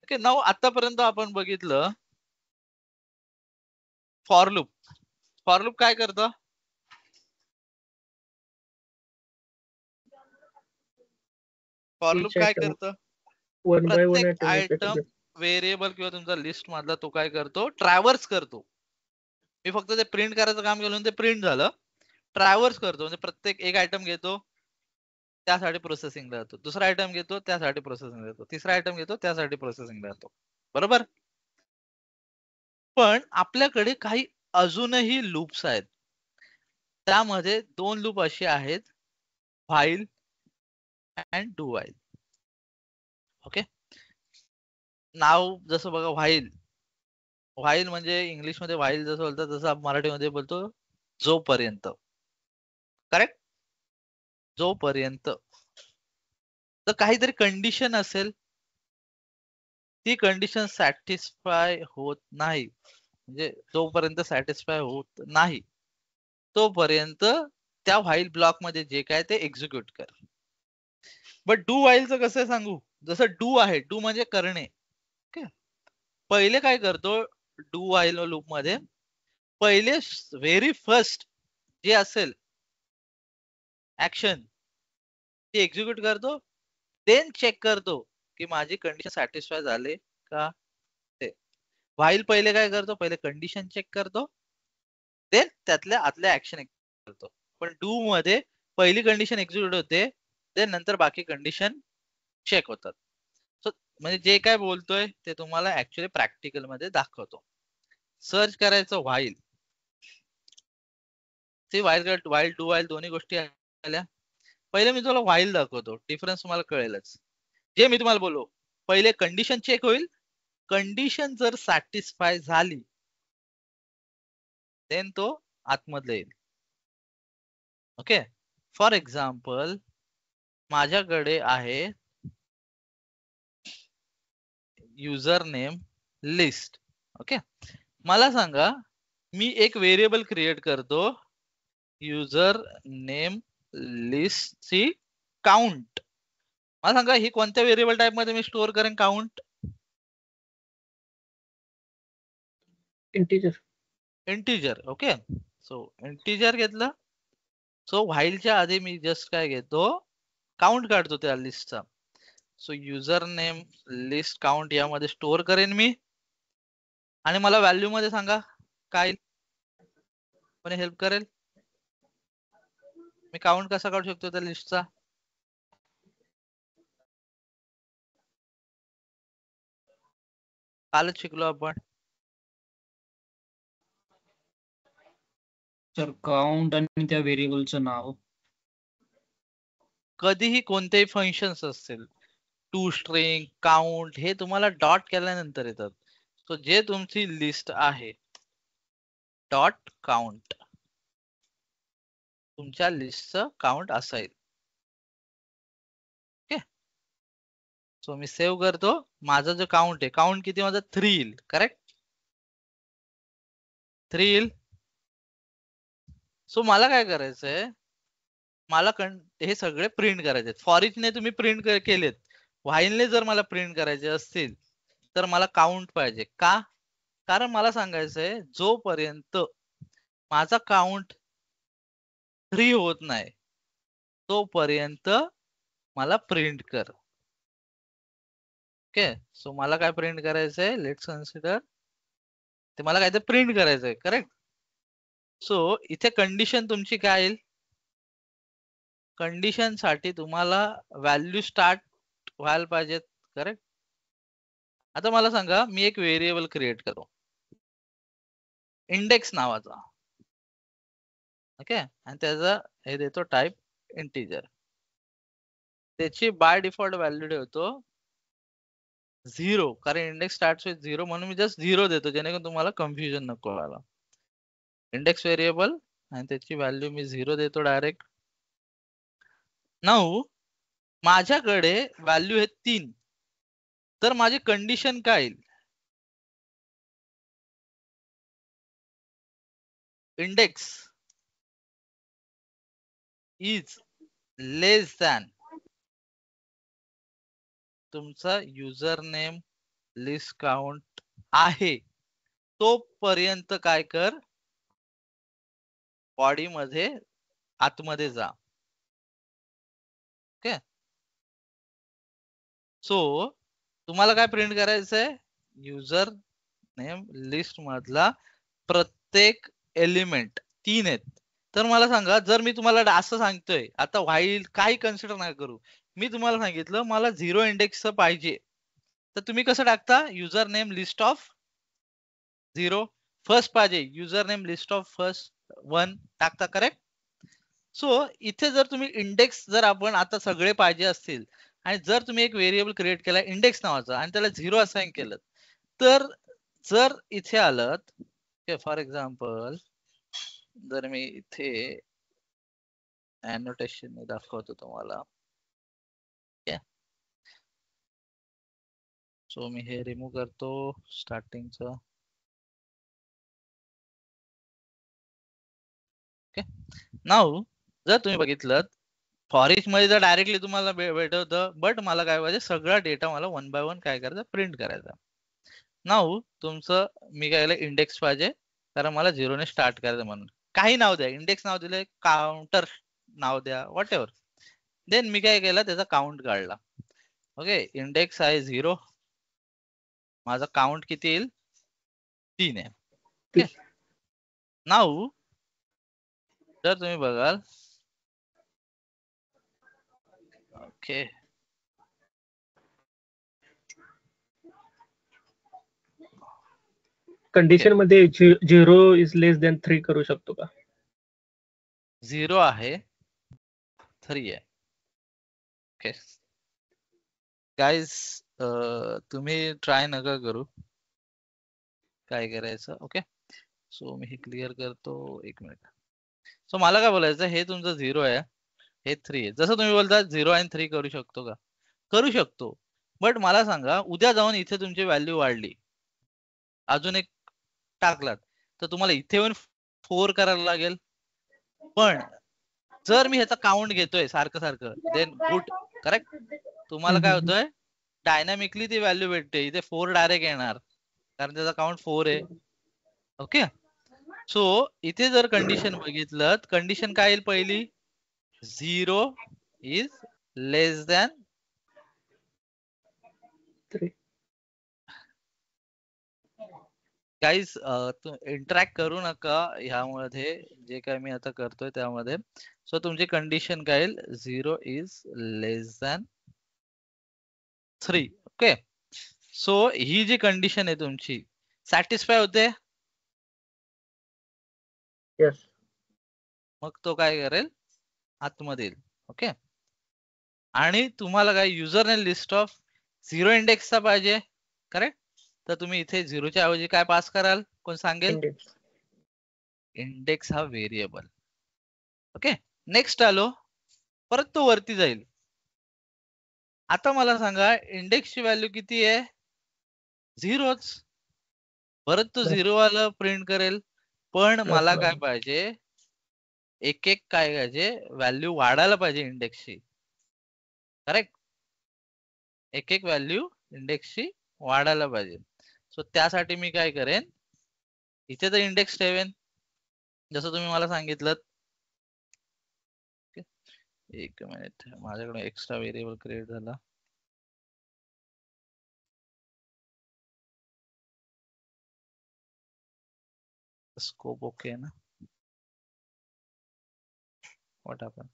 Okay, नाव आतापर्यंत आपण बघितलं फॉर लूप. फॉर लूप काय करतं? फॉर लूप काय करतं? प्रत्येक आयटम व्हेरिएबल किंवा तुमचा लिस्ट मधला तो काय करतो? ट्रॅव्हर्स करतो. मी फक्त ते प्रिंट करायचं काम केलं, ते प्रिंट झालं. ट्रॅव्हर्स करतो म्हणजे प्रत्येक एक आयटम घेतो, त्यासाठी प्रोसेसिंगला जातो. दुसरा आयटम घेतो, त्यासाठी प्रोसेसिंगला जातो. तिसरा आयटम घेतो, त्यासाठी प्रोसेसिंगला जातो. बरोबर? पण आपल्याकडे काही अजूनही लूप्स आहेत. त्यामध्ये 2 लूप असे आहेत, while and do while. Okay, नाव जसं बघा व्हाईल. व्हाईल म्हणजे इंग्लिशमध्ये व्हाईल जसं बोलतात तसं मराठीमध्ये बोलतो जोपर्यंत. करेक्ट? जोपर्यंत. तर काहीतरी कंडिशन असेल, ती कंडिशन सॅटिस्फाय होत नाही, म्हणजे जोपर्यंत सॅटिस्फाय होत नाही तोपर्यंत त्या व्हाईल ब्लॉक मध्ये जे काय ते एक्झिक्यूट कर. बट डू व्हाईलचं कसं सांगू? जसं डू आहे, डू म्हणजे करणे. ओके, पहिले काय करतो डू व्हाईल लूप मध्ये? पहिले व्हेरी फर्स्ट जे असेल ऍक्शन ती एक्झिक्यूट करतो, देन चेक करतो की माझी कंडिशन सॅटिस्फाय झाले का ते. व्हाईल पहिले काय करतो? पहिले कंडिशन चेक करतो, देन त्यातल्या आतल्या ऍक्शन करतो. पण डू मध्ये पहिली कंडिशन एक्झिक्यूट होते, देन नंतर बाकी कंडिशन चेक होतात. सो म्हणजे जे काय बोलतोय ते तुम्हाला ऍक्च्युअली प्रॅक्टिकल मध्ये दाखवतो. सर्च करायचं व्हाईल. ते व्हाईल डू व्हाईल दोन्ही गोष्टी आल्या. पहिले मी तुम्हाला व्हाईल दाखवतो, डिफरन्स तुम्हाला कळेलच. जे मी तुम्हाला बोललो, पहिले कंडिशन चेक होईल, कंडिशन जर सॅटिस्फाय झाली देन तो आतमधले येईल. ओके, फॉर एक्झाम्पल माझ्याकडे आहे युजर नेम लिस्ट. ओके, मला सांगा मी एक व्हेरिएबल क्रिएट करतो युजर नेम लिस्ट ची काउंट. मला सांगा ही कोणत्या व्हेरिएबल टाइप मध्ये मी स्टोअर करेन count? Integer. Integer. Okay, so integer घेतलं. सो व्हाईलच्या आधी मी जस्ट काय घेतो? काउंट काढतो त्या लिस्टचा. So user name list count यामध्ये स्टोअर करेन मी. आणि मला व्हॅल्यू मध्ये सांगा काय कोणी हेल्प करेल? मी काउंट कसा काढू शकतो त्या लिस्टचा? कालच शिकलो आपण. तर काउंट आणि त्या व्हेरिएबलचं नाव. कधीही कोणतेही फंक्शन्स असतील, टू स्ट्रिंग काउंट, हे तुम्हाला डॉट केल्यानंतर येतात. सो जे तुमची लिस्ट आहे डॉट काउंट, तुमच्या लिस्टचं काउंट असाईल. ओके, सो मी सेव्ह करतो. माझा जो काउंट आहे, काउंट किती माझा 3 येईल. करेक्ट? 3 येईल. सो मला काय करायचंय? मला हे सगळे प्रिंट करायचे. फॉर इचने तुम्ही प्रिंट केलेत, व्हाईलने जर मला प्रिंट करायचे असतील तर मला काउंट पाहिजे. का? कारण मला सांगायचंय जोपर्यंत माझा काउंट 3 होत नाही तोपर्यंत मला प्रिंट कर. ओके, सो मला काय प्रिंट करायचंय? लेट्स कन्सिडर ते मला काय ते प्रिंट करायचंय. करेक्ट? सो इथे कंडिशन तुमची काय येईल? कंडिशन साठी तुम्हाला व्हॅल्यू स्टार्ट व्हायला पाहिजेत. करेक्ट? आता मला सांगा मी एक व्हेरिएबल क्रिएट करू इंडेक्स नावाचा. ओके, आणि त्याचा हे देतो टाइप इंटीजर. त्याची बाय डिफॉल्ट व्हॅल्यू ठेवतो 0, कारण इंडेक्स स्टार्ट विथ 0, म्हणून मी जस्ट 0 देतो जेणेकरून तुम्हाला कन्फ्युजन नको व्हायला. इंडेक्स व्हेरिएबल आणि त्याची व्हॅल्यू मी 0 देतो डायरेक्ट. नाऊ माझ्याकडे व्हॅल्यू आहे 3, तर माझी कंडिशन काय येईल? इंडेक्स इज लेस दॅन तुमचा युजर नेम लिस्ट काउंट आहे तोपर्यंत काय कर, बॉडी मध्ये आतमध्ये जा. ओके. सो तुम्हाला काय प्रिंट करायचंय, युजर नेम लिस्ट मधला प्रत्येक एलिमेंट 3 आहेत. तर मला सांगा, जर मी तुम्हाला असं सांगतोय, आता व्हाईल काही कन्सिडर नका करू, मी तुम्हाला सांगितलं मला 0 इंडेक्स पाहिजे, तर तुम्ही कसं टाकता, user name list of 0. First पाहिजे user name list of first 1 टाकता, करेक्ट. सो इथे जर तुम्ही इंडेक्स, जर आपण आता सगळे पाहिजे असतील आणि जर तुम्ही एक व्हेरिएबल क्रिएट केला इंडेक्स नावाचा आणि त्याला 0 असाइन केलं, तर जर इथे आलं, फॉर एक्झाम्पल जर मी इथे एनोटेशन दाखवतो तुम्हाला, सो मी हे रिमूव्ह करतो स्टार्टिंगचं. ओके. नाऊ जर तुम्ही बघितलं, फॉर मध्ये जर डायरेक्टली तुम्हाला भेटवतं, बट मला काय पाहिजे, सगळा डेटा मला 1 बाय 1 काय करायचा, प्रिंट करायचा. नाऊ तुमचं मी काय केलं, इंडेक्स पाहिजे, कारण मला 0 ने स्टार्ट करायचं, म्हणून काही नाव द्या, इंडेक्स नाव दिले, काउंटर नाव द्या, व्हॉट एव्हर. देन मी काय केलं, त्याचा काउंट काढला. ओके. इंडेक्स आहे 0, माझा काउंट किती येईल, 3 आहे. ओके. नाऊ जर तुम्ही बघाल, ओके, कंडिशन मध्ये 0 इज लेस दॅन 3 करू शकतो का? 0 आहे 3 आहे. ओके गाईज, तुम्ही ट्राय नका करू, काय करायचं. ओके. सो मी हे क्लिअर करतो, 1 मिनिट. सो मला काय बोलायचं, हे तुमचं 0 आहे, हे 3 आहे. जसं तुम्ही बोलता 0 आणि 3 करू शकतो का, करू शकतो. बट मला सांगा, उद्या जाऊन इथे तुमची व्हॅल्यू वाढली, अजून एक टाकलात, तर तुम्हाला इथे येऊन 4 करायला लागेल. पण जर मी ह्याचा काउंट घेतोय सारखं सारखं, देन गुड, करेक्ट. तुम्हाला काय होतंय, डायनामिकली ती व्हॅल्यू भेटते, इथे 4 डायरेक्ट येणार, कारण त्याचा काउंट 4 आहे. ओके. सो इथे जर कंडिशन बघितलं, कंडिशन काय येईल, पहिली 0 is less than 3. Guys interact करू नका ह्यामध्ये, जे काय मी आता करतोय त्यामध्ये. सो तुमची कंडिशन काय येईल, 0 is less than 3. Okay. So ही जी कंडिशन आहे तुमची, सॅटिस्फाय होते, येस. मग तो काय करेल, आतमध्ये येईल. ओके. आणि तुम्हाला काय, युजर ने लिस्ट ऑफ 0 इंडेक्सचा पाहिजे, करेक्ट. तर तुम्ही इथे 0च्या ऐवजी काय पास कराल, कोण सांगेल, इंडेक्स हा व्हेरिएबल. ओके. नेक्स्ट आलो, परत तो वरती जाईल. आता मला सांगा, इंडेक्सची व्हॅल्यू किती आहे, 0च. परत तो 0 वाला प्रिंट करेल, पण मला काय पाहिजे, एक एक काय पाहिजे, व्हॅल्यू वाढायला पाहिजे इंडेक्सची, करेक्ट. एक एक व्हॅल्यू इंडेक्सची वाढायला पाहिजे. सो त्यासाठी मी काय करेन, इथे तर इंडेक्स ठेवेन, जसं तुम्ही मला सांगितलं. एक मिनिट, माझ्याकडे एक्स्ट्रा व्हेरिएबल क्रिएट झाला. स्कोप ओके ना, व्हॉट हॅपन,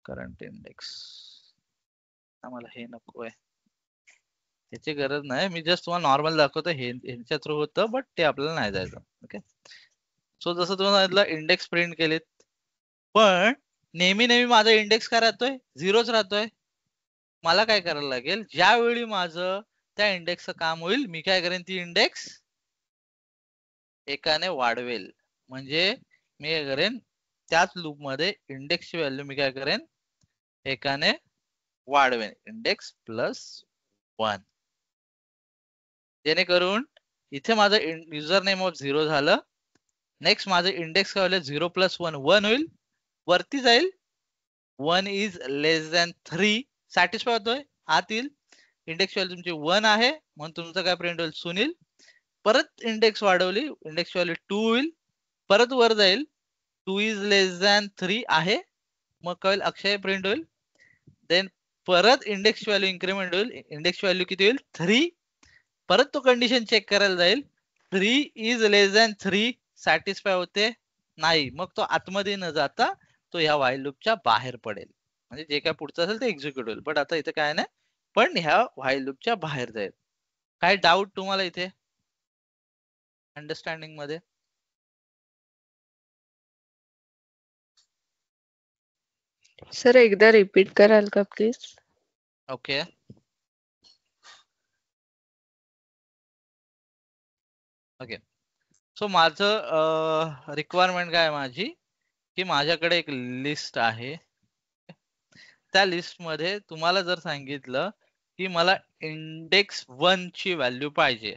करंट इंडेक्स, आम्हाला हे नको आहे, त्याची गरज नाही, मी जस्ट तुम्हाला नॉर्मल दाखवतो, हे ह्यांच्या थ्रू होतं, बट ते आपल्याला नाही जायचं. ओके. सो जसं तुम्हाला सांगितलं, इंडेक्स प्रिंट केलेत, पण नेहमी नेहमी माझा इंडेक्स काय राहतोय, 0च राहतोय. मला काय करायला लागेल, ज्यावेळी माझं त्या इंडेक्सचं काम होईल, मी काय करेन, ती इंडेक्स एकाने वाढवेल. म्हणजे मी काय करेन, त्याच लूप मध्ये इंडेक्सची व्हॅल्यू मी काय करेन, एकाने वाढवेन, इंडेक्स +1, जेणेकरून इथे माझं युजर नेम ऑफ 0 झालं. नेक्स्ट माझं इंडेक्स काय होईल, 0 + 1 1 होईल, वरती जाईल, 1 इज लेस दॅन 3, सॅटिस्फाय होतोय, आत येईल. इंडेक्स व्हॅल्यू तुमची 1 आहे म्हणून तुमचं काय प्रिंट होईल, सुनील. परत इंडेक्स वाढवली, इंडेक्स व्हॅल्यू 2 होईल, परत वर जाईल, 2 इज लेस दॅन 3 आहे, मग काय होईल, अक्षय प्रिंट होईल. देन परत इंडेक्स व्हॅल्यू इन्क्रीमेंट होईल, इंडेक्स व्हॅल्यू किती होईल, 3. परत तो कंडिशन चेक करायला जाईल, 3 इज लेस दॅन 3 सॅटिस्फाय होते नाही, मग तो आतमध्ये न जाता तो ह्या व्हाईल लूपच्या बाहेर पडेल, म्हणजे जे काय पुढचं असेल ते एक्झिक्यूट होईल. पण आता इथे काय नाही, पण ह्या व्हाईल लूपच्या बाहेर जाईल. काय डाऊट तुम्हाला इथे अंडरस्टँडिंग मध्ये? सर एकदा रिपीट कराल का प्लीज? ओके. ओके, सो माझं रिक्वायरमेंट काय आहे माझी, की माझ्याकडे एक लिस्ट आहे, त्या लिस्ट मध्ये तुम्हाला जर सांगितलं की मला इंडेक्स 1 ची व्हॅल्यू पाहिजे,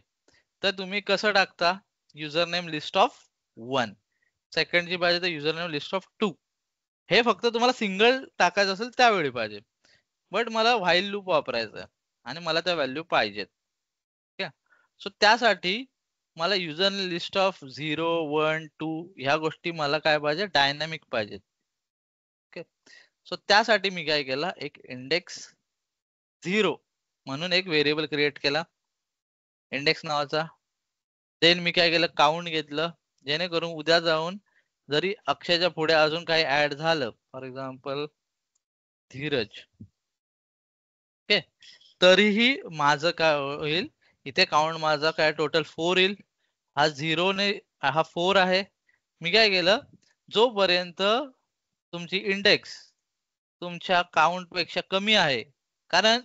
तर तुम्ही कसं टाकता, user name list of 1, second ची पाहिजे तर युजर नेम लिस्ट ऑफ 2. हे फक्त तुम्हाला सिंगल टाकायचं असेल त्यावेळी पाहिजे, बट मला व्हाईल लूप वापरायचं आहे आणि मला त्या व्हॅल्यू पाहिजेत. ठीक आहे, सो त्यासाठी मला युजर लिस्ट ऑफ 0, 1, 2 ह्या गोष्टी मला काय पाहिजे, डायनॅमिक पाहिजेत. ओके, सो त्यासाठी मी काय केलं, एक इंडेक्स 0 म्हणून एक व्हेरिएबल क्रिएट केला इंडेक्स नावाचा. देन मी काय केलं, काउंट घेतलं, जेणेकरून उद्या जाऊन जरी अक्षयाच्या पुढे अजून काही ऍड झालं, फॉर एक्झाम्पल धीरज, ओके, तरीही माझं काय होईल, इथे काउंट माझा काय टोटल 4 येईल. हा 0 ने, हा 4 आहे. मी काय केलं, जोपर्यंत तुमची इंडेक्स तुमच्या काउंट पेक्षा कमी आहे, कारण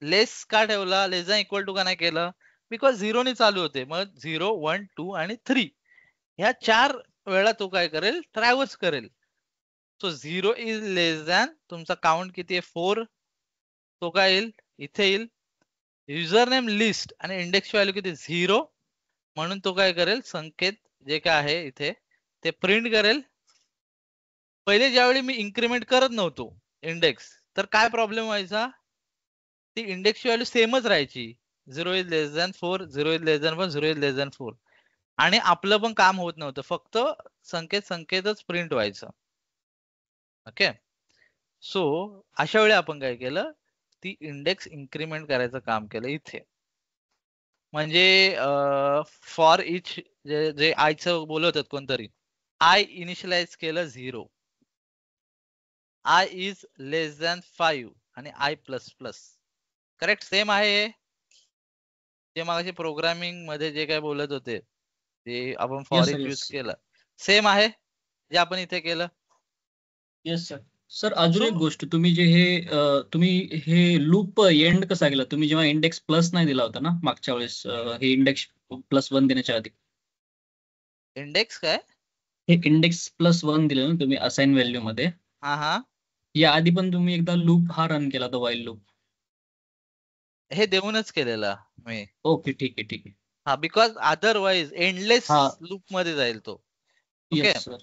लेस का ठेवला, लेस दॅन इक्वल टू का नाही केलं, बिकॉज 0 ने चालू होते, मग 0, 1, 2 आणि 3 ह्या 4 वेळा तो काय करेल, ट्रॅव्हर्स करेल. सो 0 इज लेस दॅन तुमचा काउंट किती आहे, 4, तो काय येईल, इथे येईल. युजर नेम लिस्ट आणि इंडेक्स व्हॅल्यू किती, 0, म्हणून तो काय करेल, संकेत जे काय आहे इथे ते प्रिंट करेल. पहिले ज्यावेळी मी इन्क्रीमेंट करत नव्हतो इंडेक्स, तर काय प्रॉब्लेम व्हायचा, ती इंडेक्स व्हॅल्यू सेमच राहायची, 0 is less than 4, 0 is less than 1, 0 is less than 4, आणि आपलं पण काम होत नव्हतं, फक्त संकेतच प्रिंट व्हायचं. ओके, सो अशा वेळी आपण काय केलं, ती इंडेक्स इन्क्रीमेंट करायचं काम केलं इथे. म्हणजे फॉर इच जे आयचं बोलत होत कोणतरी, आय इनिशियलाइज केलं 0, आय इज लेस दॅन 5 आणि I plus plus, correct, same आहे हे जे मागाशी प्रोग्रामिंग मध्ये जे काय बोलत होते, ते आपण फॉर इच यूज केलं, सेम आहे जे आपण इथे केलं. Yes sir. सर अजून एक गोष्ट, तुम्ही हे लूप एंड कसा केला, तुम्ही जेव्हा इंडेक्स प्लस नाही दिला होता ना मागच्या वेळेस, हे इंडेक्स +1 देण्याच्या आधी, इंडेक्स काय, हे इंडेक्स +1 दिलं ना तुम्ही असाइन व्हॅल्यू मध्ये, हा, या आधी पण तुम्ही एकदा लूप हा रन केला तो व्हाईल लूप, हे देऊनच केलेला मी. ओके, ठीक आहे. हा, बिकॉज अदरवाइज एंडलेस हा. लूप मध्ये जाईल तो. Okay, yes sir.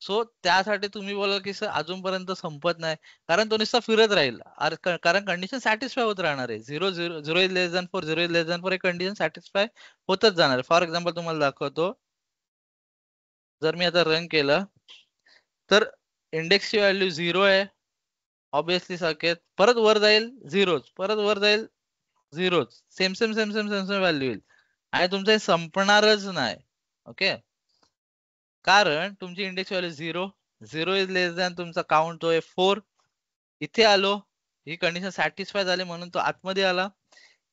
सो त्यासाठी तुम्ही बोला की सर अजूनपर्यंत संपत नाही, कारण तो नुसता फिरत राहील, कारण कंडिशन सॅटिस्फाय होत राहणार आहे. 0 is less than 4, 0 is less than 4 हे कंडिशन सॅटिस्फाय होतच जाणार आहे. फॉर एक्झाम्पल तुम्हाला दाखवतो, जर मी आता रन केलं तर इंडेक्सची व्हॅल्यू 0 आहे, ऑब्विसली संकेत, परत वर जाईल 0, परत वर जाईल 0, सेम व्हॅल्यू येईल आणि तुमचं हे संपणारच नाही. ओके, कारण तुमची index value 0 is less than तुमचा काउंट तो आहे 4, इथे आलो, ही कंडिशन सॅटिस्फाय झाली म्हणून तो आतमध्ये आला,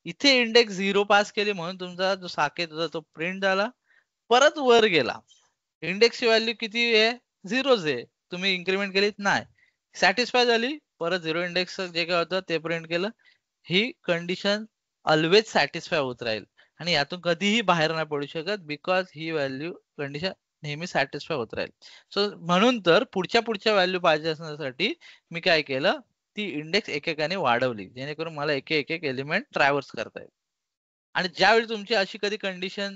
इथे इंडेक्स 0 पास केली म्हणून तुमचा जो साकेत होता तो प्रिंट झाला, परत वर गेला, इंडेक्सची व्हॅल्यू किती आहे, 0च आहे, तुम्ही इन्क्रीमेंट केलीत नाही, सॅटिस्फाय झाली, परत 0 इंडेक्स जे काय होतं ते प्रिंट केलं. ही कंडिशन ऑलवेज सॅटिस्फाय होत राहील आणि यातून कधीही बाहेर नाही पडू शकत, बिकॉज ही व्हॅल्यू कंडिशन नेहमी सॅटिस्फाय होत राहील. सो म्हणून तर पुढच्या व्हॅल्यू पाहिजे असण्यासाठी मी काय केलं, ती इंडेक्स एकेकाने वाढवली, जेणेकरून मला एक एलिमेंट ट्रॅव्हर्स करता येईल. आणि ज्यावेळी तुमची अशी कधी कंडिशन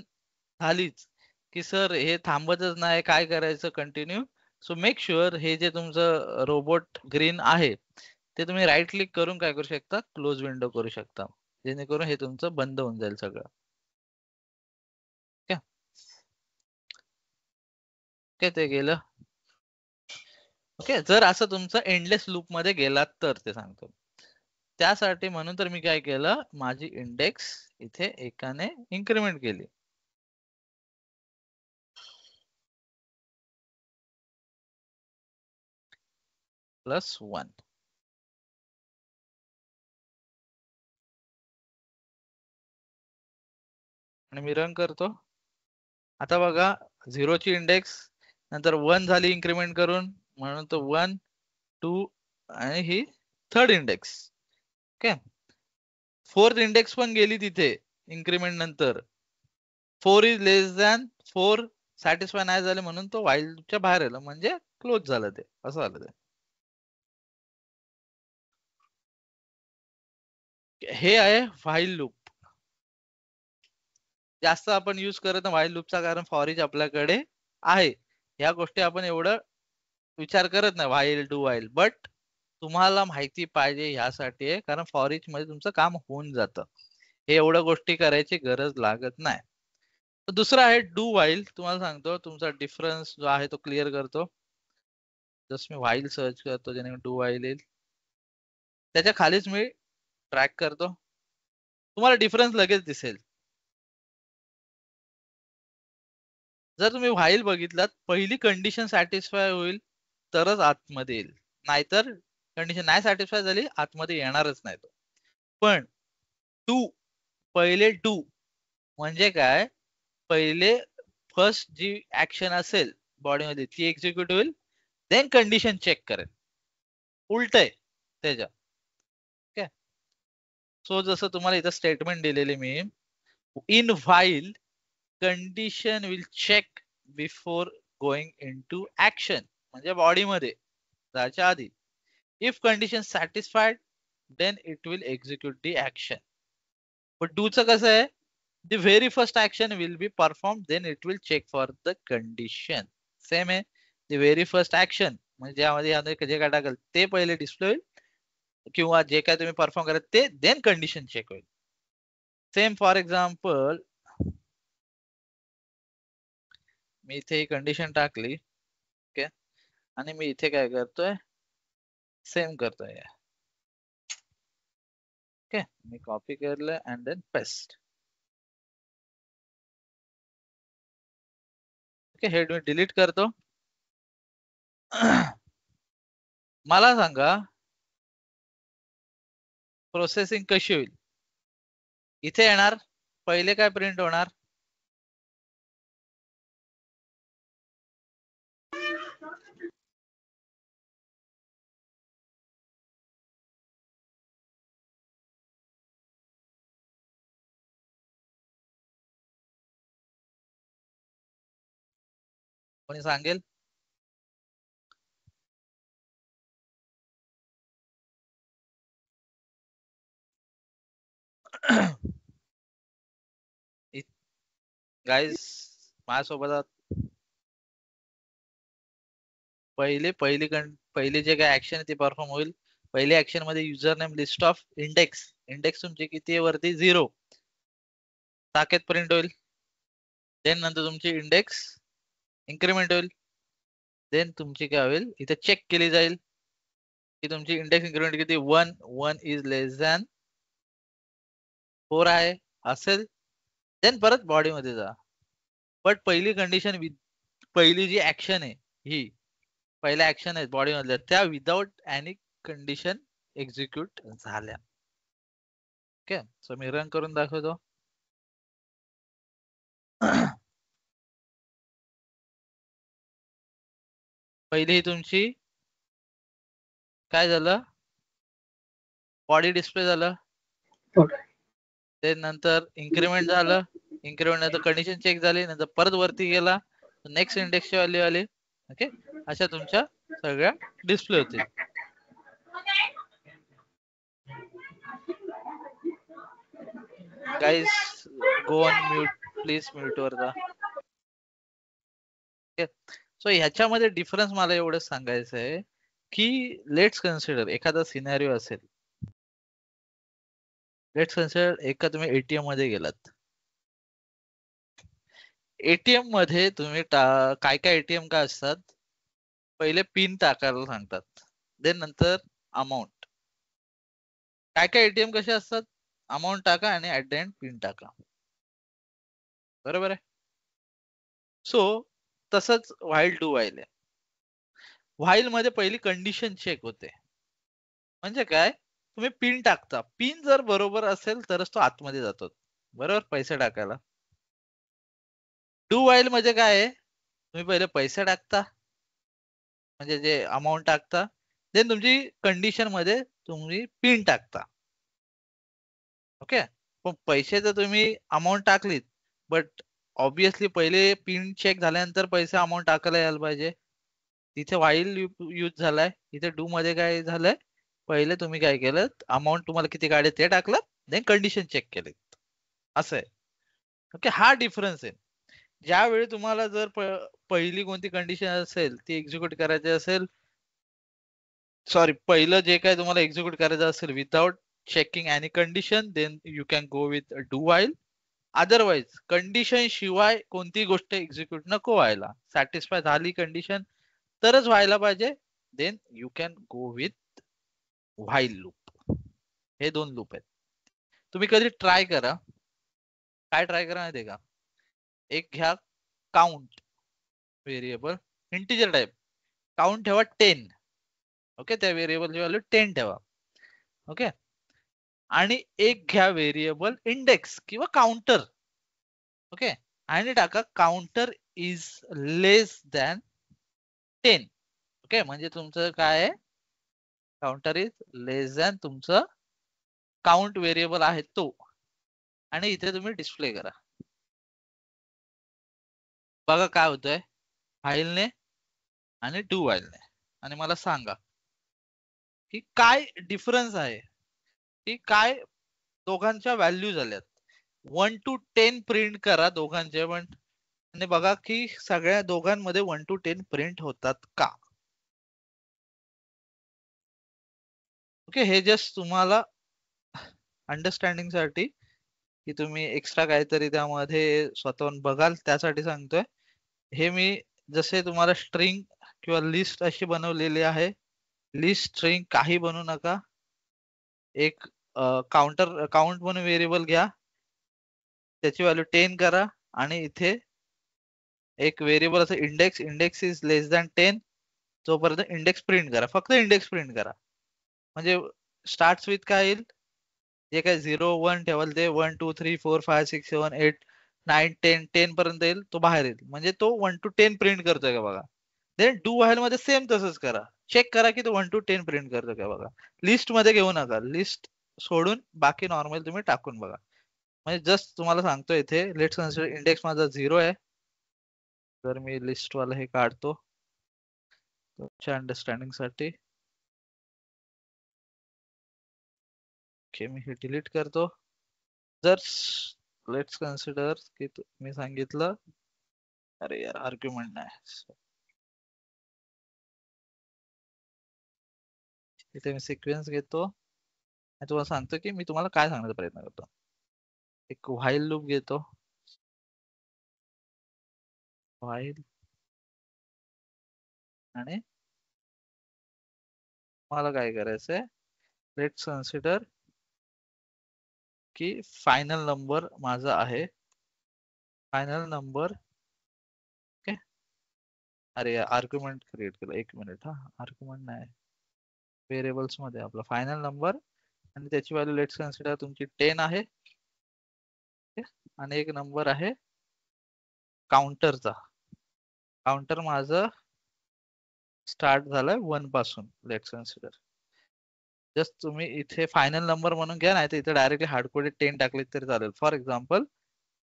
झालीच की सर हे थांबतच नाही, काय करायचं कंटिन्यू, सो मेक शुअर हे जे तुमचं रोबोट ग्रीन आहे ते तुम्ही राईट क्लिक करून काय करू शकता, क्लोज विंडो करू शकता. जेणेकरून हे तुमचं बंद होऊन जाईल सगळं. ओके, ते गेलं. ओके, जर असं तुमचं एंडलेस लूप मध्ये गेलात तर ते सांगतो. त्यासाठी म्हणून तर मी काय केलं, माझी इंडेक्स इथे एकाने इन्क्रीमेंट केली. +1. आणि मी रन करतो. आता बघा 0 ची इंडेक्स नंतर 1 झाली इन्क्रीमेंट करून, म्हणून तो 1 2 आणि ही 3rd index. Okay, 4th index पण गेली तिथे इन्क्रीमेंट नंतर. 4 इज लेस दॅन 4 सॅटिस्फाय नाही झाले म्हणून तो व्हाईलच्या बाहेर आलं, म्हणजे क्लोज झालं ते, असं झालं ते. हे आहे व्हाईल लूप. जास्त आपण यूज करत नाही व्हाईल लूपचा, कारण फॉर इच आपल्याकडे आहे. या गोष्टी आपण एवढं विचार करत नाही, व्हाईल डू व्हाईल, बट तुम्हाला माहिती पाहिजे ह्यासाठी आहे, कारण फॉर इच मध्ये तुमचं काम होऊन जातं. हे एवढ्या गोष्टी करायची गरज लागत नाही. दुसरा आहे डू व्हाईल. तुम्हाला सांगतो तुमचा डिफरन्स जो आहे तो क्लिअर करतो. जस्ट मी व्हाईल सर्च करतो जेणेकरून डू व्हाईल येईल. त्याच्या खालीच मी ट्रॅक करतो, तुम्हाला डिफरन्स लगेच दिसेल. जर तुम्ही व्हाईल बघितलात, पहिली कंडिशन सॅटिस्फाय होईल तरच आतमध्ये येईल, नाहीतर कंडिशन नाही सॅटिस्फाय झाली आतमध्ये येणारच नाही तो. पण डू, पहिले डू म्हणजे काय, पहिले फर्स्ट जी ऍक्शन असेल बॉडीमध्ये ती एक्झिक्यूट होईल, देन कंडिशन चेक करेल. उलट आहे त्याच्या. ओके, सो जसं तुम्हाला इथं स्टेटमेंट दिलेली मी, in while condition will check before going into action, म्हणजे बॉडीमध्ये जायच्या आधी. If condition satisfied then it will execute the action. पण डूचं कसं आहे, the very first action will be performed, then it will check for the condition. Same आहे, the very first action म्हणजे ज्यामध्ये जे काय टाकल ते पहिले डिस्प्ले होईल, किंवा जे काय तुम्ही परफॉर्म करा ते, देन कंडिशन चेक होईल. सेम फॉर एक्झाम्पल मी इथे ही कंडिशन टाकली. ओके, आणि मी इथे काय करतोय, सेम करतोय. ओके, मी कॉपी केलं अँड देन पेस्ट. ओके, हे मी डिलीट करतो. मला सांगा प्रोसेसिंग कशी होईल. इथे येणार, पहिले काय प्रिंट होणार, कोणी सांगेल. गाईज माझ्यासोबत पहिली जे काय ऍक्शन आहे ती परफॉर्म होईल. पहिली ऍक्शन मध्ये user name list of index, index तुमची किती आहे वरती 0 साकेत प्रिंट होईल. देन नंतर तुमची इंडेक्स इन्क्रीमेंट होईल. देन तुमची काय होईल, इथे चेक केली जाईल की तुमची इंडेक्स इन्क्रीमेंट किती, 1 इज लेस दॅन 4 आहे असेल, देन परत बॉडी मध्ये जा. बट पहिली कंडिशन, पहिली जी ऍक्शन आहे ही पहिल्या ऍक्शन आहेत बॉडी मधल्या, त्या विदाउट एनी कंडिशन एक्झिक्यूट झाल्या. ओके, सो मी रन करून दाखवतो. पहिली तुमची काय झालं, बॉडी डिस्प्ले झालं. ते नंतर इन्क्रीमेंट झालं, इन्क्रीमेंट नंतर कंडिशन चेक झाली, नंतर परत वरती गेला, नेक्स्ट इंडेक्सची व्हॅल्यू आली. ओके, अशा तुमच्या सगळ्या डिस्प्ले होतील. Guys go on mute please, mute वर जा. सो ह्याच्यामध्ये डिफरन्स मला एवढं सांगायचं आहे की लेट्स कन्सिडर एखादा सिनॅरिओ असेल, लेट्स कन्सिडर एका तुम्ही एटीएम मध्ये गेलात. एटीएम मध्ये तुम्ही काय काय एटीएम काय असतात, पहिले पिन टाकायला सांगतात, देन नंतर अमाऊंट. काय काय एटीएम कसे असतात, अमाऊंट टाका आणि ऍट द एंड पिन टाका, बरोबर आहे. सो तसंच व्हाईल टू व्हाईल आहे. व्हाईल मध्ये पहिली कंडिशन चेक होते. म्हणजे काय, तुम्ही पिन टाकता, पिन जर बरोबर असेल तरच तो आतमध्ये जातो, बरोबर, पैसे टाकायला. डू व्हाईल मध्ये काय आहे, तुम्ही पहिले पैसे टाकता, म्हणजे जे अमाऊंट टाकता, देन तुमची कंडिशन मध्ये तुम्ही पिन टाकता. ओके, पण पैसे तर तुम्ही अमाऊंट टाकलीत, बट ऑब्विसली पहिले पिन चेक झाल्यानंतर पैसे अमाऊंट टाकायला यायला पाहिजे. तिथे व्हाईल यूज झालाय, इथे डू मध्ये काय झालंय, पहिले तुम्ही काय केलं, अमाऊंट तुम्हाला किती काढे ते टाकलं, देन कंडिशन चेक केले, असं आहे. ओके, हा डिफरन्स आहे. ज्यावेळी तुम्हाला जर पहिली कोणती कंडिशन असेल ती एक्झिक्यूट करायची असेल, सॉरी, पहिलं जे काय तुम्हाला एक्झिक्यूट करायचं असेल without checking any condition, then you can go with do while. Otherwise condition शिवाय कोणती गोष्ट एक्झिक्यूट नको व्हायला, सॅटिस्फाय झाली कंडिशन तरच व्हायला पाहिजे, then you can go with while loop. हे दोन लूप आहेत. तुम्ही कधी ट्राय करा, काय ट्राय करा माहितीये का, एक घ्या count variable, integer type, count ठेवा 10. ओके, त्या व्हेरिएबलची व्हॅल्यू 10 ठेवा. ओके, आणि एक घ्या व्हेरिएबल इंडेक्स किंवा काउंटर. ओके, आणि टाका counter is less than 10. Okay, म्हणजे तुमचं काय आहे, काउंटर इज लेस दॅन तुमचं काउंट व्हेरिएबल आहे तो, आणि इथे तुम्ही डिस्प्ले करा. बघा काय होतंय व्हाईलने आणि डू व्हाईलने, आणि मला सांगा की काय डिफरन्स आहे, की काय दोघांच्या व्हॅल्यू झाल्यात. 1 to 10 प्रिंट करा दोघांचे पण, आणि बघा की सगळ्या दोघांमध्ये 1 to 10 प्रिंट होतात का. ओके, हे जस्ट तुम्हाला अंडरस्टँडिंग साठी, की तुम्ही एक्स्ट्रा काहीतरी त्यामध्ये स्वतःहून बघाल त्यासाठी सांगतोय. हे मी जसे तुम्हाला स्ट्रिंग किंवा लिस्ट अशी बनवलेली आहे, लिस्ट स्ट्रिंग काही बनवू नका. एक काउंट म्हणून व्हेरिएबल घ्या, त्याची व्हॅल्यू 10 करा, आणि इथे एक व्हेरिएबल असं इंडेक्स इज लेस दॅन 10, जोपर्यंत इंडेक्स प्रिंट करा, फक्त इंडेक्स प्रिंट करा. म्हणजे स्टार्ट विथ काय येईल, जे काय 0 1 ठेवाल ते 1 2 3 4 5 6 7 8 9 10 पर्यंत येईल, तो बाहेर येईल, म्हणजे तो 1 to 10 प्रिंट करतोय का बघा. देन डू व्हाईल मध्ये सेम तसंच करा, चेक करा की तो 1 to 10 प्रिंट करतो का बघा. लिस्ट मध्ये घेऊ नका, लिस्ट सोडून बाकी नॉर्मल तुम्ही टाकून बघा. म्हणजे जस्ट तुम्हाला सांगतो, इथे लेट्स कन्सिडर इंडेक्स माझा 0 आहे, तर मी लिस्ट वाला हे काढतो तुमच्या अंडरस्टँडिंग साठी. ओके, मी हे डिलीट करतो. जर लेट्स कन्सिडर की मी सांगितलं, अरे यार आर्ग्युमेंट नाही, इथे मी सिक्वेन्स घेतो आणि तुम्हाला सांगतो की मी तुम्हाला काय सांगण्याचा प्रयत्न करतो. एक व्हाईल लूप घेतो, व्हाईल, आणि मला काय करायचंय, लेट्स कन्सिडर की फायनल नंबर माझा आहे, फायनल नंबर. ओके, अरे आर्ग्युमेंट क्रिएट केलं, एक मिनिट, हा आर्ग्युमेंट नाही, व्हेरिएबल्स मध्ये आपला फायनल नंबर, आणि त्याची व्हॅल्यू लेट्स कन्सिडर तुमची 10 आहे, आणि एक नंबर आहे काउंटरचा. काउंटर माझं स्टार्ट झालाय 1 पासून, लेट्स कन्सिडर. जस्ट तुम्ही इथे फायनल नंबर म्हणून घ्या, नाही तर इथे डायरेक्टली हार्डकोडेड 10 टाकले तरी चालेल. For example,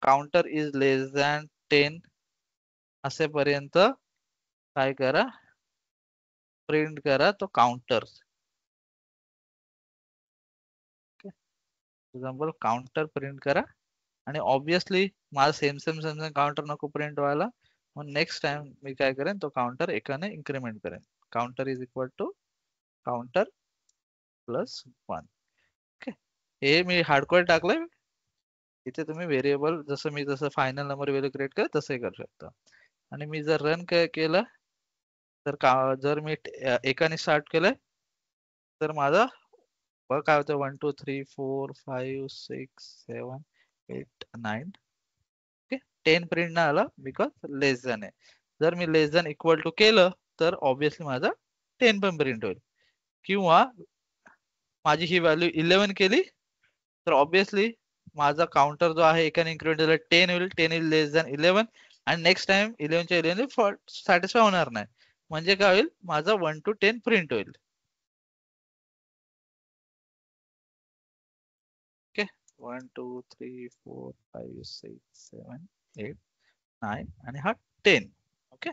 counter is less than 10 असेपर्यंत काय करा, प्रिंट करा तो काउंटर. एक्झाम्पल काउंटर प्रिंट करा, आणि ऑब्विसली माझा सेम काउंटर नको प्रिंट व्हायला, मग नेक्स्ट टाइम मी काय करेन, तो काउंटर एकाने इन्क्रीमेंट करेन. Counter is equal to counter plus 1. Okay, हे मी हार्डकोर टाकलंय. इथे तुम्ही व्हेरिएबल जसं मी जसं फायनल नंबर व्हॅल्यू क्रिएट केलं तसंही करू शकता. आणि मी जर रन केलं तर जर मी एकाने स्टार्ट केलंय तर माझं बघ काय होतं 1 2 3 4 5 6 7 8 9 ओके 10 प्रिंट नाही आला बिकॉज लेस दॅन आहे. जर मी लेस दॅन इक्वल टू केलं तर ऑब्विसली माझा 10 पण प्रिंट होईल. किंवा माझी ही व्हॅल्यू 11 केली तर ऑब्विसली माझा काउंटर जो आहे एकाने इन्क्रिमेंट झाला 10 होईल. 10 इज लेस दॅन 11 आणि नेक्स्ट टाइम 11 च्या 11 सॅटिस्फाय होणार नाही. म्हणजे काय होईल माझा 1 to 10 प्रिंट होईल. ओके 1 2 3 4 5 6 7 8 9 आणि हा 10. ओके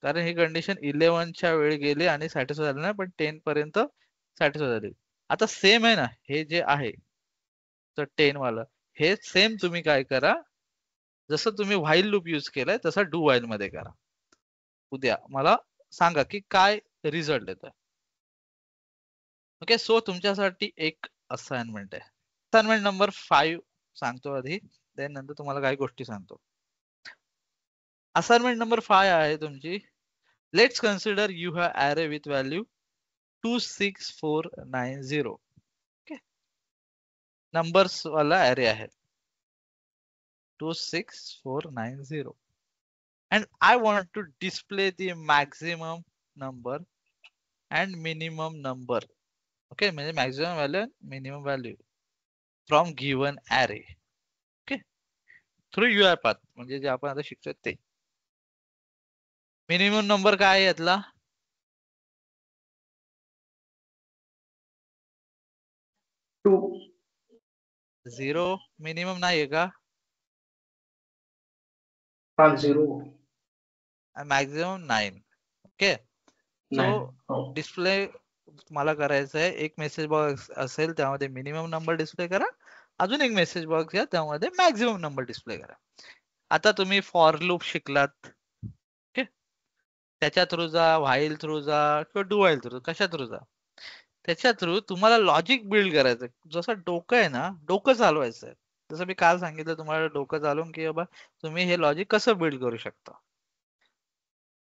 कारण ही कंडिशन 11 च्या वेळी गेली आणि सॅटिस्फाय झाली नाही पण 10 पर्यंत सॅटिस्फाय झाली. आता सेम आहे ना हे जे आहे तर 10 वाला हे सेम तुम्ही काय करा जसं तुम्ही व्हाईल लूप यूज केलाय तसा डू व्हाईल मध्ये करा. उद्या मला सांगा की काय रिझल्ट येतोय. ओके सो तुमच्यासाठी एक असाइनमेंट आहे. असाइनमेंट नंबर 5 सांगतो आधी देन नंतर तुम्हाला काही गोष्टी सांगतो. असाइनमेंट नंबर 5 आहे तुमची. लेट्स कन्सिडर यू हॅव अरे विथ व्हॅल्यू 26490. ओके नंबर्स वाला अरे आहे 26490 and I want to display the maximum number and minimum number. Okay म्हणजे maximum value and minimum value from given array. Okay through UI path म्हणजे जे आपण आता शिकतोय ते. मिनिमम नंबर काय आहे यातला 2. 0 मिनिमम नाहीये का 0. मॅक्झिमम 9. Okay so 9. डिस्प्ले मला करायचं आहे एक मेसेज बॉक्स असेल त्यामध्ये मिनिमम नंबर डिस्प्ले करा. अजून एक मेसेज बॉक्स घ्या त्यामध्ये मॅक्झिमम नंबर डिस्प्ले करा. आता तुम्ही फॉर लूप शिकलात ओके त्याच्या थ्रू जा व्हाईल थ्रू जा किंवा डू व्हाईल थ्रू कशा थ्रू जा त्याच्या थ्रू तुम्हाला लॉजिक बिल्ड करायचं. जसं डोकं आहे ना डोकं चालवायचं आहे. जसं मी काल सांगितलं तुम्हाला डोकं चालवून की बाबा तुम्ही हे लॉजिक कसं बिल्ड करू शकता.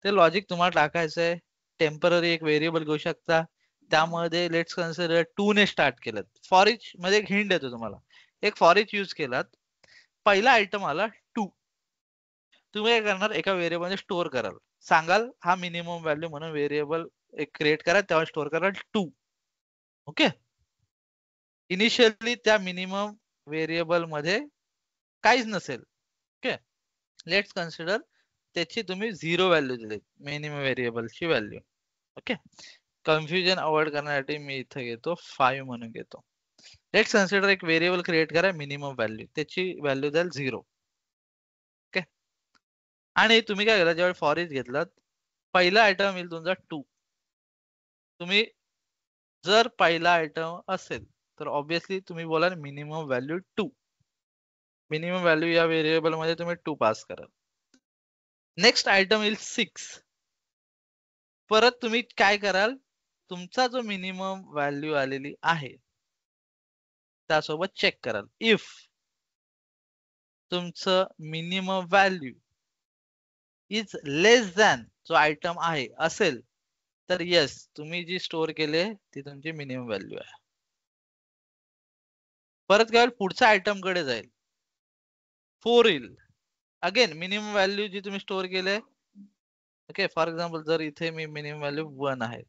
ते लॉजिक तुम्हाला टाकायचं आहे. टेम्पररी एक व्हेरिएबल घेऊ शकता. त्यामध्ये लेट्स कन्सिडर 2 ने स्टार्ट केलं. फॉर इच मध्ये एक हिंट देतो तुम्हाला. एक फॉर इच यूज केलात पहिला आयटम आला 2 तुम्ही काय करणार एका व्हेरिएबल मध्ये स्टोअर कराल. सांगाल हा मिनिमम व्हॅल्यू म्हणून व्हेरिएबल एक क्रिएट करा तेव्हा स्टोअर कराल 2. ओके इनिशियली त्या मिनिमम व्हेरिएबल मध्ये काहीच नसेल. ओके लेट्स कन्सिडर त्याची तुम्ही 0 व्हॅल्यू दिली मिनिमम व्हेरिएबलची व्हॅल्यू. ओके कन्फ्युजन अवॉइड करण्यासाठी मी इथे घेतो 5 म्हणून घेतो. लेट्स कन्सिडर एक व्हेरिएबल क्रिएट करा मिनिमम व्हॅल्यू त्याची व्हॅल्यू द्याल 0. ओके आणि तुम्ही काय केलं ज्यावेळी फॉर इच घेतलात पहिला आयटम येईल तुमचा 2. तुम्ही जर पहिला आयटम असेल तर ऑब्विसली तुम्ही बोलाल मिनिमम व्हॅल्यू 2. मिनिमम व्हॅल्यू या व्हेरिएबल मध्ये तुम्ही 2 पास कराल. नेक्स्ट आयटम येईल 6. परत तुम्ही काय कराल तुमचा जो मिनिमम व्हॅल्यू आलेली आहे त्यासोबत चेक कराल. इफ तुमचं minimum value is less than जो आयटम आहे असेल तर येस तुम्ही जी स्टोअर केले ती तुमची मिनिमम व्हॅल्यू आहे. परत काय पुढच्या आयटम कडे जाईल 4 येईल. अगेन मिनिमम व्हॅल्यू जी तुम्ही स्टोअर केले ओके फॉर एक्झाम्पल जर इथे मी मिनिमम व्हॅल्यू 1 आहे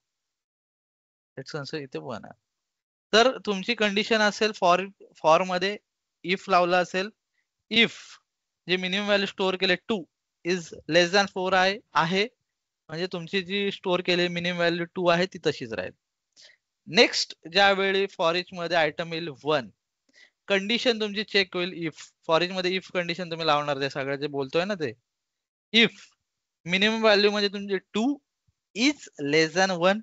इथे 1 आहे तर तुमची कंडिशन असेल फॉर मध्ये इफ लावला असेल if J minimum value store केले 2 इज लेस दॅन 4 आहे म्हणजे तुमची जी स्टोअर केलेली मिनिमम व्हॅल्यू 2 आहे ती तशीच राहील. नेक्स्ट ज्यावेळी फॉर इच मध्ये आयटम येईल 1 कंडिशन तुमची चेक होईल. इफ फॉर इच मध्ये इफ कंडिशन तुम्ही लावणार ते सगळं जे बोलतोय ना ते इफ मिनिमम व्हॅल्यू म्हणजे तुमचे 2 इज लेस दॅन 1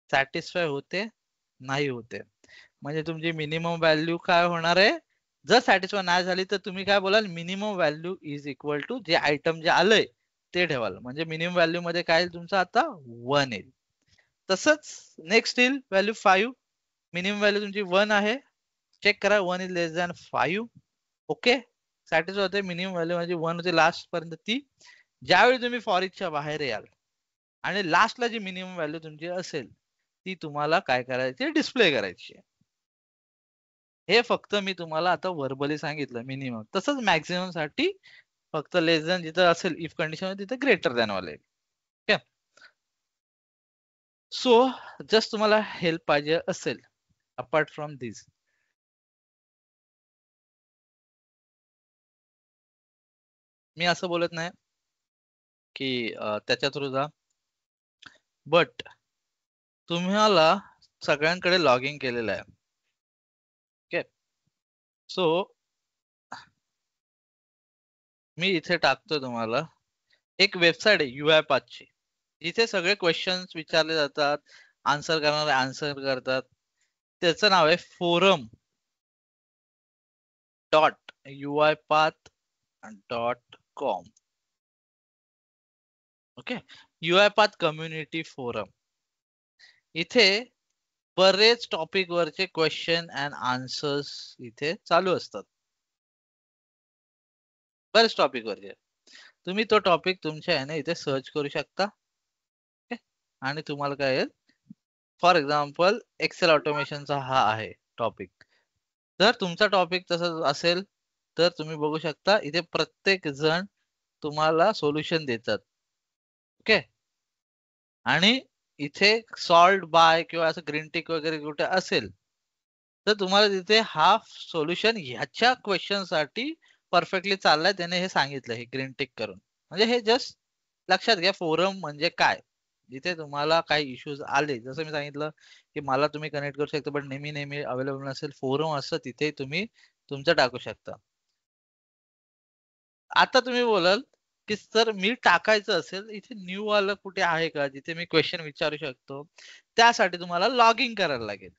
सॅटिस्फाय होते नाही होते म्हणजे तुमची मिनिमम व्हॅल्यू काय होणार आहे. जर सॅटिस्फाय नाही झाली तर तुम्ही काय बोलाल minimum value is equal to जे आयटम जे आलंय ते ठेवाल म्हणजे मिनिमम व्हॅल्यू मध्ये काय येईल तुमचं आता 1 येईल. तसंच नेक्स्ट येईल व्हॅल्यू 5 मिनिमम व्हॅल्यू तुमची 1 आहे. चेक करा 1 is less than 5. Okay, satisfy होते. मिनिमम व्हॅल्यू म्हणजे 1 होते लास्ट पर्यंत ती. ज्यावेळी तुम्ही फॉर इचच्या बाहेर याल आणि लास्टला जी मिनिमम व्हॅल्यू तुमची असेल ती तुम्हाला काय करायची, डिस्प्ले करायची. हे फक्त मी तुम्हाला आता व्हर्बली सांगितलं मिनिमम. तसंच मॅक्झिमम साठी फक्त लेस दॅन जिथं असेल इफ कंडिशन तिथे ग्रेटर दॅन वाले. ओके, सो जस्ट तुम्हाला हेल्प पाहिजे असेल अपार्ट फ्रॉम दिस, मी असं बोलत नाही की त्याच्या थ्रू जा, बट तुम्हाला सगळ्यांकडे लॉग इन केलेलं आहे. ओके, सो मी इथे टाकतो तुम्हाला एक वेबसाईट आहे UiPathची, जिथे सगळे क्वेश्चन्स विचारले जातात, आन्सर करणारे आन्सर करतात. त्याचं नाव आहे forum.uipath.com. Okay, UiPath community forum. इथे बरेच टॉपिक वरचे क्वेश्चन अँड आन्सर्स इथे चालू असतात. बरेच टॉपिक वरचे तुम्ही तो टॉपिक तुमच्या याने इथे सर्च करू शकता. आणि तुम्हाला काय येईल, फॉर एक्झाम्पल एक्सेल ऑटोमेशनचा हा आहे टॉपिक. जर तुमचा टॉपिक तसं असेल तर तुम्ही बघू शकता इथे प्रत्येक जण तुम्हाला सोल्युशन देतात. ओके, आणि इथे सॉल्ड बाय किंवा असं ग्रीन टिक वगैरे कुठे असेल तर तुम्हाला तिथे हा सोल्युशन ह्याच्या क्वेश्चन साठी परफेक्टली चाललाय, त्याने हे सांगितलं हे ग्रीन टिक करून. म्हणजे हे जस्ट लक्षात घ्या फोरम म्हणजे काय. जिथे तुम्हाला काही इश्यूज आले, जसं मी सांगितलं की मला तुम्ही कनेक्ट करू शकता पण नेहमी अवेलेबल नसेल, फोरम असं तिथे तुम्ही तुमचं टाकू शकता. आता तुम्ही बोलाल की सर मी टाकायचं असेल इथे न्यू वाला कुठे आहे का जिथे मी क्वेश्चन विचारू शकतो, त्यासाठी तुम्हाला लॉग इन करायला लागेल.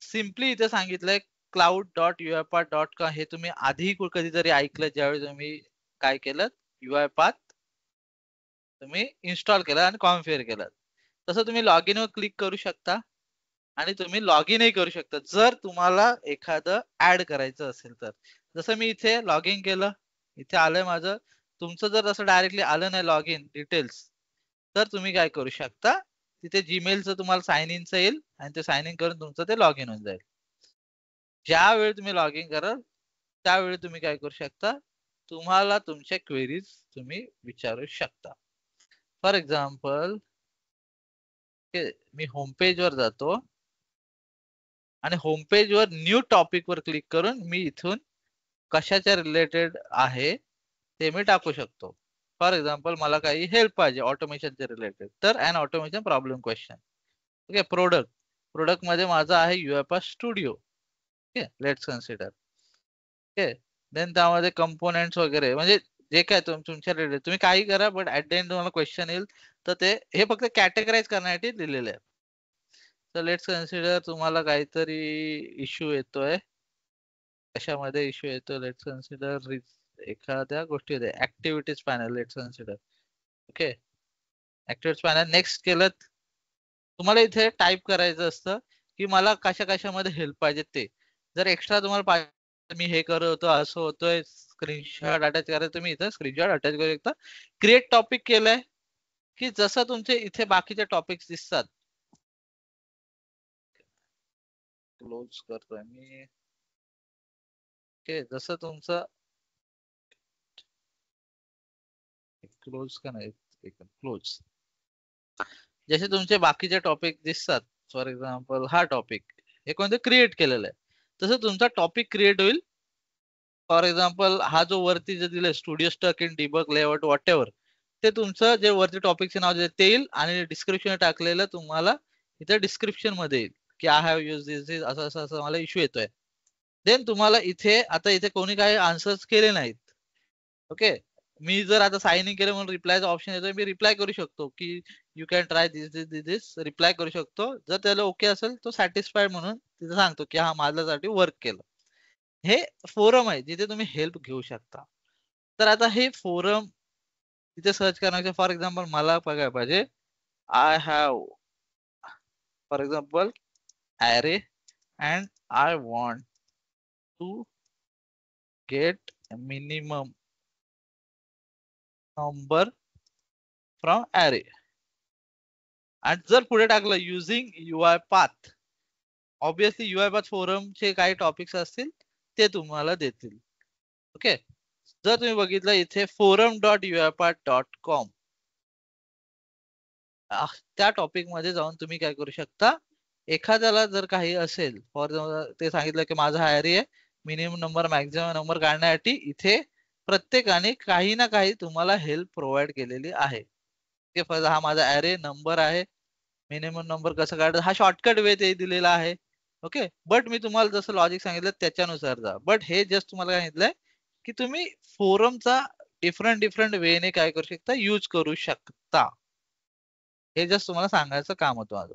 सिम्पली इथे सांगितलंय cloud.uipath.com. हे तुम्ही आधी कधीतरी ऐकलं ज्यावेळी तुम्ही काय केलं, UiPath तुम्ही इन्स्टॉल केलं आणि कॉन्फिगर केलं. तसं तुम्ही लॉग इन वर क्लिक करू शकता आणि तुम्ही लॉग इनही करू शकता जर तुम्हाला एखादं ऍड करायचं असेल तर. जसं मी इथे लॉग इन केलं, इथे आलंय माझं. तुमचं जर असं डायरेक्टली आलं नाही लॉग इन डिटेल्स, तर तुम्ही काय करू शकता, तिथे जीमेलचं तुम्हाला साइन इनचं येईल आणि ते साइन इन करून तुमचं ते लॉग इन होऊन जाईल. ज्यावेळी तुम्ही लॉग इन कराल त्यावेळी तुम्ही काय करू शकता, तुम्हाला तुमच्या क्वेरीज तुम्ही विचारू शकता. For example me home page वर जातो आणि होम पेज वर न्यू टॉपिक वर क्लिक करून मी इथून कशाच्या रिलेटेड आहे ते मी टाकू शकतो. फॉर एक्झाम्पल मला काही हेल्प पाहिजे ऑटोमेशनच्या रिलेटेड, तर अन automation problem question. Okay, product मध्ये माझा आहे UiPath studio. Okay, let's consider. Okay, then त्यामध्ये कंपोनेंट्स वगैरे म्हणजे जे काय तुमच्या रिलेटेड तुम्ही काही करा, बट ऍट द एंड तुम्हाला क्वेश्चन येईल. तर ते हे फक्त कॅटेगराईज करण्यासाठी दिलेले आहे. तर लेट्स कन्सिडर तुम्हाला काहीतरी इश्यू येतोय, कशामध्ये इश्यू येतो, लेट्स कन्सिडर एखाद्या गोष्टी activities panel. Let's consider okay activities panel. Next केलं, तुम्हाला इथे टाईप करायचं असतं की मला कशामध्ये हेल्प पाहिजे ते. जर एक्स्ट्रा तुम्हाला पाहिजे मी हे करत होतो असं होतोय, स्क्रीनशॉट अटॅच करायचं, तुम्ही इथे स्क्रीनशॉट अटॅच करू शकता. क्रिएट टॉपिक केलंय की जसं तुमचे इथे बाकीचे टॉपिक्स दिसतात, क्लोज करतोय मी. ओके, जसं तुमचं क्लोज का नाही, क्लोज, जसे तुमचे बाकीचे टॉपिक दिसतात, फॉर एक्झाम्पल हा टॉपिक हे कोणतं क्रिएट केलेलं आहे, तसं तुमचा टॉपिक क्रिएट होईल. फॉर एक्झाम्पल हा जो वरती जे दिलंय studio stuck in debug layout whatever, ते तुमचं जे वरती टॉपिकचे नाव ते येईल आणि डिस्क्रिप्शन टाकलेलं तुम्हाला इथे डिस्क्रिप्शन मध्ये येईल की आय हॅव यूज दिस असं असं असं मला इश्यू येतोय. देन तुम्हाला इथे आता इथे कोणी काही आन्सर्स केले नाहीत. ओके, मी जर आता साइन इन केलं म्हणून रिप्लायचा ऑप्शन येतोय, मी रिप्लाय करू शकतो की you can try this reply करू शकतो. जर त्याला ओके असेल तो सॅटिस्फाईड म्हणून तिथे सांगतो की हा माझ्यासाठी वर्क केलं. हे फोरम आहे जिथे तुम्ही हेल्प घेऊ शकता. तर आता हे फोरम तिथे सर्च करण्याचे, फॉर एक्झाम्पल मला बघायला पाहिजे I have for example array and I want to get a minimum number from array. आणि जर पुढे टाकलं using UI path, obviously UI path फोरमचे काही टॉपिक्स असतील ते तुम्हाला देतील. ओके, जर तुम्ही बघितलं इथे forum.uipath.com त्या टॉपिक मध्ये जाऊन तुम्ही काय करू शकता, एखाद्याला जर काही असेल फॉर ते सांगितलं की माझा ॲरे आहे, मिनिमम नंबर मॅक्झिमम नंबर काढण्यासाठी इथे प्रत्येकाने काही ना काही तुम्हाला हेल्प प्रोव्हाइड केलेली आहे. हा माझा ॲरे नंबर आहे, मिनिमम नंबर कसं काढायचं हा शॉर्टकट वे ते दिलेला आहे. ओके, बट मी तुम्हाला जसं लॉजिक सांगितलं त्याच्यानुसार जा. बट हे जस्ट तुम्हाला सांगितलंय की तुम्ही फोरमचा डिफरंट वेने काय करू शकता, यूज करू शकता. हे जस्ट तुम्हाला सांगायचं काम होतं माझं.